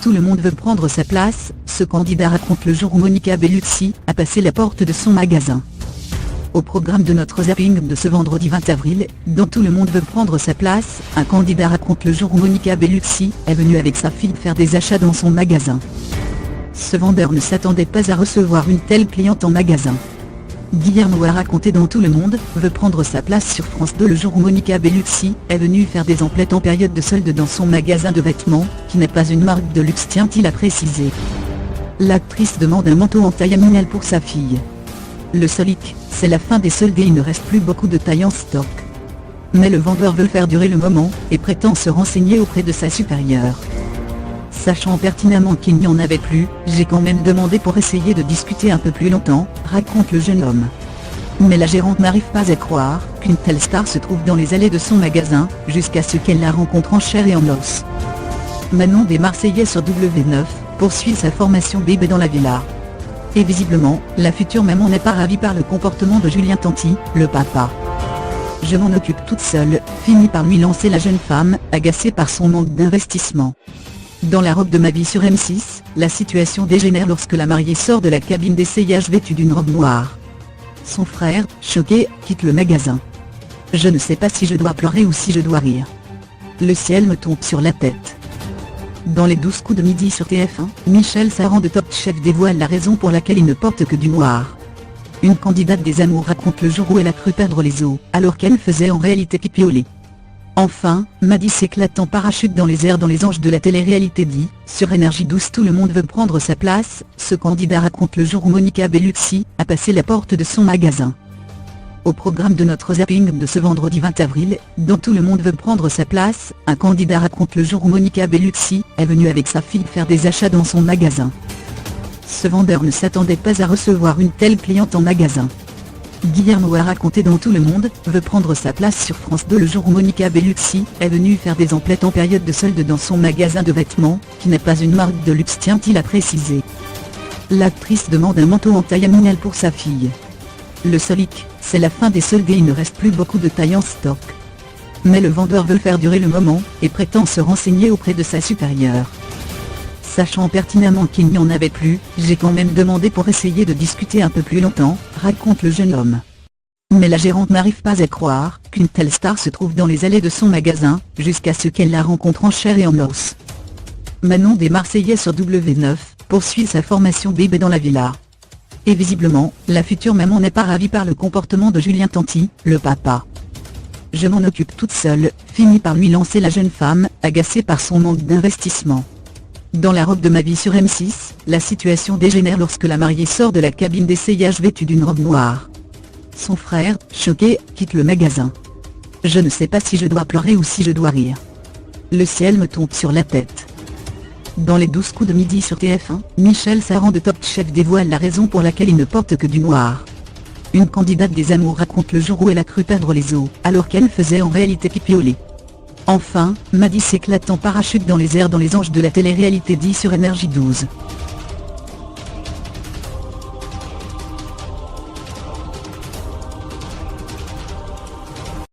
tout le monde veut prendre sa place, ce candidat raconte le jour où Monica Bellucci a passé la porte de son magasin. Au programme de notre zapping de ce vendredi 20 avril, dans Tout le monde veut prendre sa place, un candidat raconte le jour où Monica Bellucci est venue avec sa fille faire des achats dans son magasin. Ce vendeur ne s'attendait pas à recevoir une telle cliente en magasin. Guillermo a raconté dans Tout le monde veut prendre sa place sur France 2 le jour où Monica Bellucci est venue faire des emplettes en période de solde dans son magasin de vêtements, qui n'est pas une marque de luxe, tient-il à préciser. L'actrice demande un manteau en taille aminelle pour sa fille. Le Solic, c'est la fin des soldes et il ne reste plus beaucoup de taille en stock. Mais le vendeur veut faire durer le moment, et prétend se renseigner auprès de sa supérieure. Sachant pertinemment qu'il n'y en avait plus, j'ai quand même demandé pour essayer de discuter un peu plus longtemps, raconte le jeune homme. Mais la gérante n'arrive pas à croire qu'une telle star se trouve dans les allées de son magasin, jusqu'à ce qu'elle la rencontre en chair et en os. Manon des Marseillais sur W9, poursuit sa formation bébé dans la villa. Et visiblement, la future maman n'est pas ravie par le comportement de Julien Tanti, le papa. Je m'en occupe toute seule, finit par lui lancer la jeune femme, agacée par son manque d'investissement. Dans La robe de ma vie sur M6, la situation dégénère lorsque la mariée sort de la cabine d'essayage vêtue d'une robe noire. Son frère, choqué, quitte le magasin. Je ne sais pas si je dois pleurer ou si je dois rire. Le ciel me tombe sur la tête. Dans les 12 coups de midi sur TF1, Michel Saran de Top Chef dévoile la raison pour laquelle il ne porte que du noir. Une candidate des amours raconte le jour où elle a cru perdre les os, alors qu'elle faisait en réalité pipioler. Enfin, Maddy s'éclate en parachute dans les airs dans Les Anges de la télé-réalité dit, sur Énergie 12 tout le monde veut prendre sa place, ce candidat raconte le jour où Monica Bellucci a passé la porte de son magasin. Au programme de notre zapping de ce vendredi 20 avril, dans Tout le monde veut prendre sa place, un candidat raconte le jour où Monica Bellucci est venue avec sa fille faire des achats dans son magasin. Ce vendeur ne s'attendait pas à recevoir une telle cliente en magasin. Guillermo a raconté dans Tout le monde veut prendre sa place sur France 2 le jour où Monica Bellucci est venue faire des emplettes en période de solde dans son magasin de vêtements, qui n'est pas une marque de luxe, tient-il à préciser. L'actrice demande un manteau en taille aminelle pour sa fille. Le Solic, c'est la fin des soldes et il ne reste plus beaucoup de taille en stock. Mais le vendeur veut faire durer le moment, et prétend se renseigner auprès de sa supérieure. Sachant pertinemment qu'il n'y en avait plus, j'ai quand même demandé pour essayer de discuter un peu plus longtemps, raconte le jeune homme. Mais la gérante n'arrive pas à croire qu'une telle star se trouve dans les allées de son magasin, jusqu'à ce qu'elle la rencontre en chair et en os. Manon des Marseillais sur W9, poursuit sa formation bébé dans la villa. Et visiblement, la future maman n'est pas ravie par le comportement de Julien Tanti, le papa. Je m'en occupe toute seule, finit par lui lancer la jeune femme, agacée par son manque d'investissement. Dans La robe de ma vie sur M6, la situation dégénère lorsque la mariée sort de la cabine d'essayage vêtue d'une robe noire. Son frère, choqué, quitte le magasin. Je ne sais pas si je dois pleurer ou si je dois rire. Le ciel me tombe sur la tête. Dans les 12 coups de midi sur TF1, Michel Saran de Top Chef dévoile la raison pour laquelle il ne porte que du noir. Une candidate des amours raconte le jour où elle a cru perdre les os, alors qu'elle faisait en réalité pipioler. Enfin, Maddy s'éclate en parachute dans les airs dans Les Anges de la télé-réalité dit sur Énergie 12.